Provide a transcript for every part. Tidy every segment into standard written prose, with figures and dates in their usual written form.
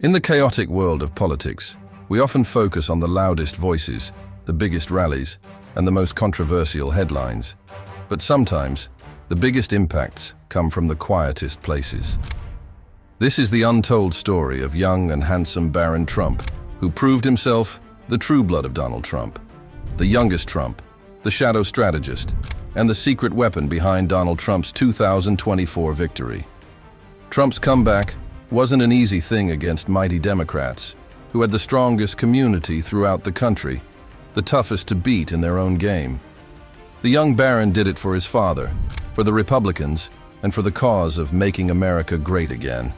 In the chaotic world of politics, we often focus on the loudest voices, the biggest rallies, and the most controversial headlines. But sometimes, the biggest impacts come from the quietest places. This is the untold story of young and handsome Barron Trump, who proved himself the true blood of Donald Trump, the youngest Trump, the shadow strategist, and the secret weapon behind Donald Trump's 2024 victory. Trump's comeback wasn't an easy thing against mighty Democrats, who had the strongest community throughout the country, the toughest to beat in their own game. The young Barron did it for his father, for the Republicans, and for the cause of making America great again.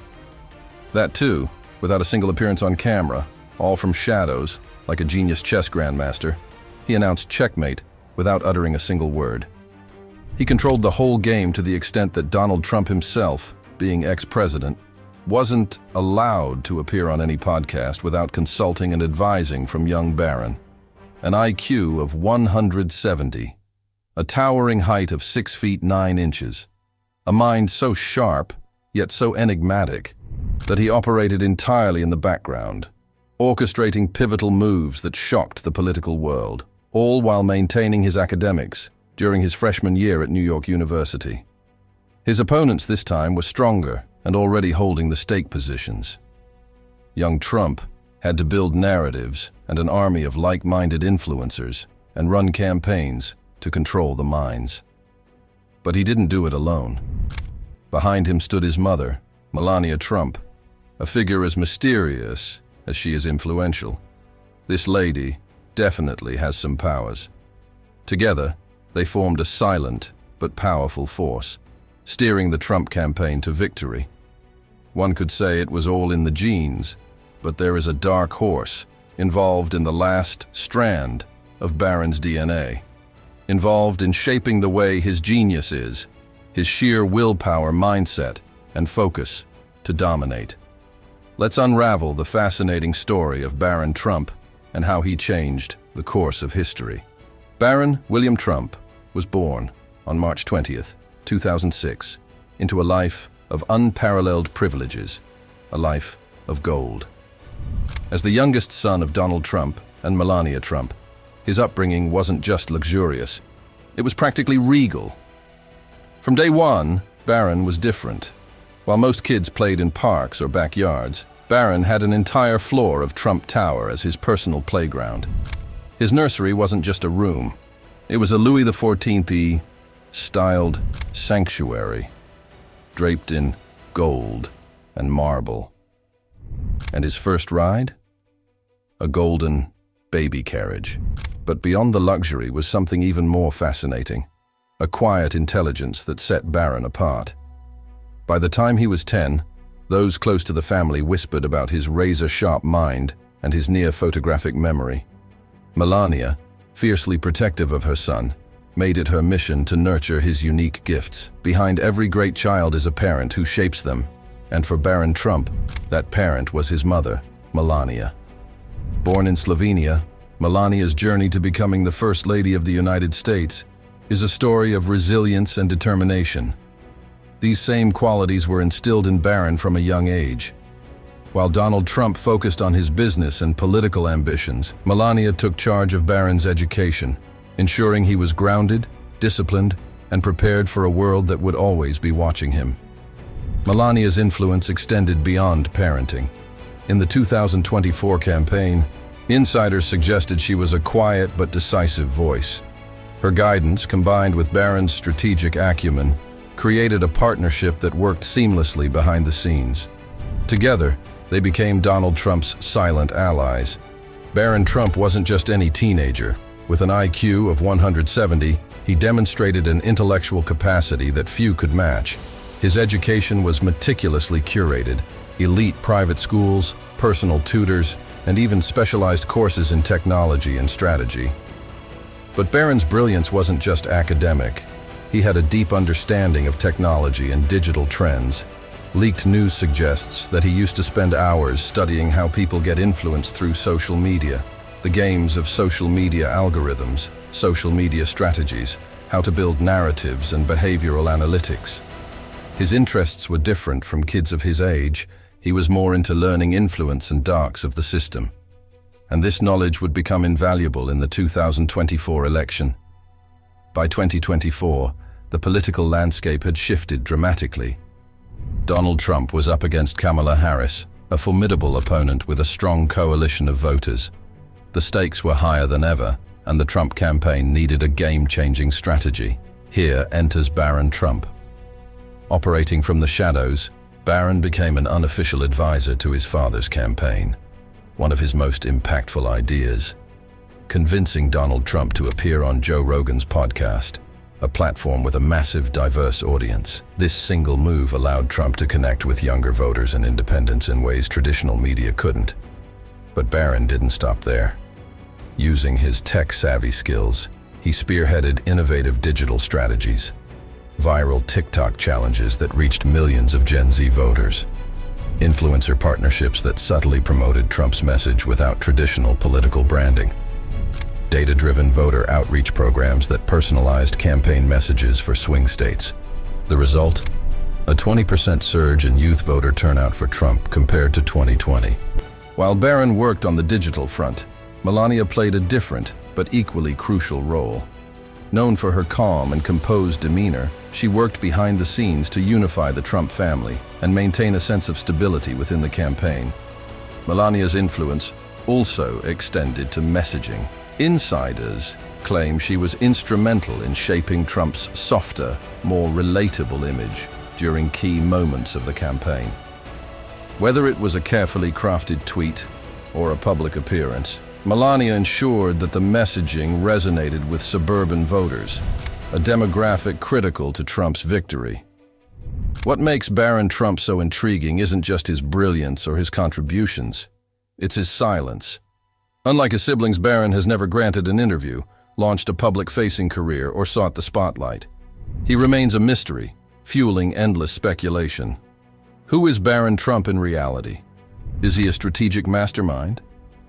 That too, without a single appearance on camera, all from shadows, like a genius chess grandmaster, he announced checkmate without uttering a single word. He controlled the whole game to the extent that Donald Trump himself, being ex-president, wasn't allowed to appear on any podcast without consulting and advising from young Barron. An IQ of 170, a towering height of 6 feet 9 inches, a mind so sharp, yet so enigmatic, that he operated entirely in the background, orchestrating pivotal moves that shocked the political world, all while maintaining his academics during his freshman year at New York University. His opponents this time were stronger and already holding the stake positions. Young Trump had to build narratives and an army of like-minded influencers and run campaigns to control the minds. But he didn't do it alone. Behind him stood his mother, Melania Trump, a figure as mysterious as she is influential. This lady definitely has some powers. Together, they formed a silent but powerful force, steering the Trump campaign to victory. One could say it was all in the genes, but there is a dark horse involved in the last strand of Barron's DNA, involved in shaping the way his genius is, his sheer willpower, mindset, and focus to dominate. Let's unravel the fascinating story of Barron Trump and how he changed the course of history. Barron William Trump was born on March 20th, 2006, into a life of unparalleled privileges, a life of gold. As the youngest son of Donald Trump and Melania Trump, his upbringing wasn't just luxurious, it was practically regal. From day one, Barron was different. While most kids played in parks or backyards, Barron had an entire floor of Trump Tower as his personal playground. His nursery wasn't just a room, it was a Louis XIV-y styled sanctuary, draped in gold and marble. And his first ride? A golden baby carriage. But beyond the luxury was something even more fascinating, a quiet intelligence that set Barron apart. By the time he was 10, those close to the family whispered about his razor-sharp mind and his near-photographic memory. Melania, fiercely protective of her son, made it her mission to nurture his unique gifts. Behind every great child is a parent who shapes them, and for Barron Trump, that parent was his mother, Melania. Born in Slovenia, Melania's journey to becoming the First Lady of the United States is a story of resilience and determination. These same qualities were instilled in Barron from a young age. While Donald Trump focused on his business and political ambitions, Melania took charge of Barron's education, ensuring he was grounded, disciplined, and prepared for a world that would always be watching him. Melania's influence extended beyond parenting. In the 2024 campaign, insiders suggested she was a quiet but decisive voice. Her guidance, combined with Barron's strategic acumen, created a partnership that worked seamlessly behind the scenes. Together, they became Donald Trump's silent allies. Barron Trump wasn't just any teenager. With an IQ of 170, he demonstrated an intellectual capacity that few could match. His education was meticulously curated: elite private schools, personal tutors, and even specialized courses in technology and strategy. But Barron's brilliance wasn't just academic. He had a deep understanding of technology and digital trends. Leaked news suggests that he used to spend hours studying how people get influenced through social media, the games of social media algorithms, social media strategies, how to build narratives and behavioral analytics. His interests were different from kids of his age. He was more into learning influence and darks of the system, and this knowledge would become invaluable in the 2024 election. By 2024, the political landscape had shifted dramatically. Donald Trump was up against Kamala Harris, a formidable opponent with a strong coalition of voters. The stakes were higher than ever, and the Trump campaign needed a game-changing strategy. Here enters Barron Trump. Operating from the shadows, Barron became an unofficial advisor to his father's campaign. One of his most impactful ideas, convincing Donald Trump to appear on Joe Rogan's podcast, a platform with a massive, diverse audience. This single move allowed Trump to connect with younger voters and independents in ways traditional media couldn't. But Barron didn't stop there. Using his tech-savvy skills, he spearheaded innovative digital strategies, viral TikTok challenges that reached millions of Gen Z voters, influencer partnerships that subtly promoted Trump's message without traditional political branding, data-driven voter outreach programs that personalized campaign messages for swing states. The result? A 20% surge in youth voter turnout for Trump compared to 2020. While Barron worked on the digital front, Melania played a different but equally crucial role. Known for her calm and composed demeanor, she worked behind the scenes to unify the Trump family and maintain a sense of stability within the campaign. Melania's influence also extended to messaging. Insiders claim she was instrumental in shaping Trump's softer, more relatable image during key moments of the campaign. Whether it was a carefully crafted tweet or a public appearance, Melania ensured that the messaging resonated with suburban voters, a demographic critical to Trump's victory. What makes Barron Trump so intriguing isn't just his brilliance or his contributions, it's his silence. Unlike his siblings, Barron has never granted an interview, launched a public-facing career, or sought the spotlight. He remains a mystery, fueling endless speculation. Who is Barron Trump in reality? Is he a strategic mastermind,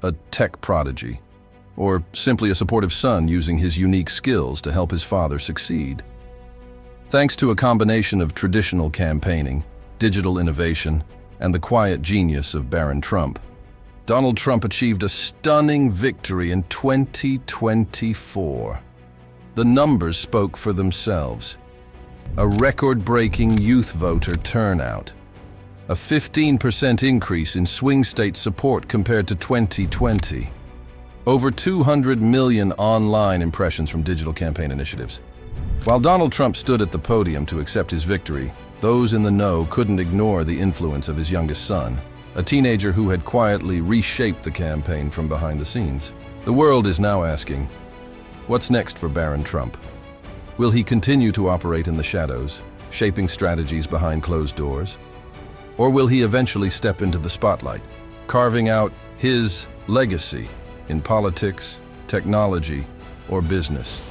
a tech prodigy, or simply a supportive son using his unique skills to help his father succeed? Thanks to a combination of traditional campaigning, digital innovation, and the quiet genius of Barron Trump, Donald Trump achieved a stunning victory in 2024. The numbers spoke for themselves. A record-breaking youth voter turnout, a 15% increase in swing state support compared to 2020, over 200 million online impressions from digital campaign initiatives. While Donald Trump stood at the podium to accept his victory, those in the know couldn't ignore the influence of his youngest son, a teenager who had quietly reshaped the campaign from behind the scenes. The world is now asking, what's next for Barron Trump? Will he continue to operate in the shadows, shaping strategies behind closed doors? Or will he eventually step into the spotlight, carving out his legacy in politics, technology, or business?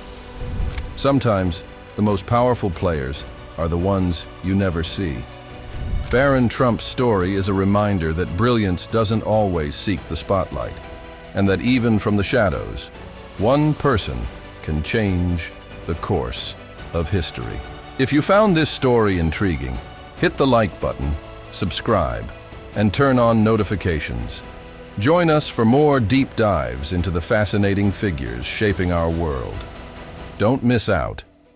Sometimes, the most powerful players are the ones you never see. Barron Trump's story is a reminder that brilliance doesn't always seek the spotlight, and that even from the shadows, one person can change the course of history. If you found this story intriguing, hit the like button, subscribe, and turn on notifications. Join us for more deep dives into the fascinating figures shaping our world. Don't miss out.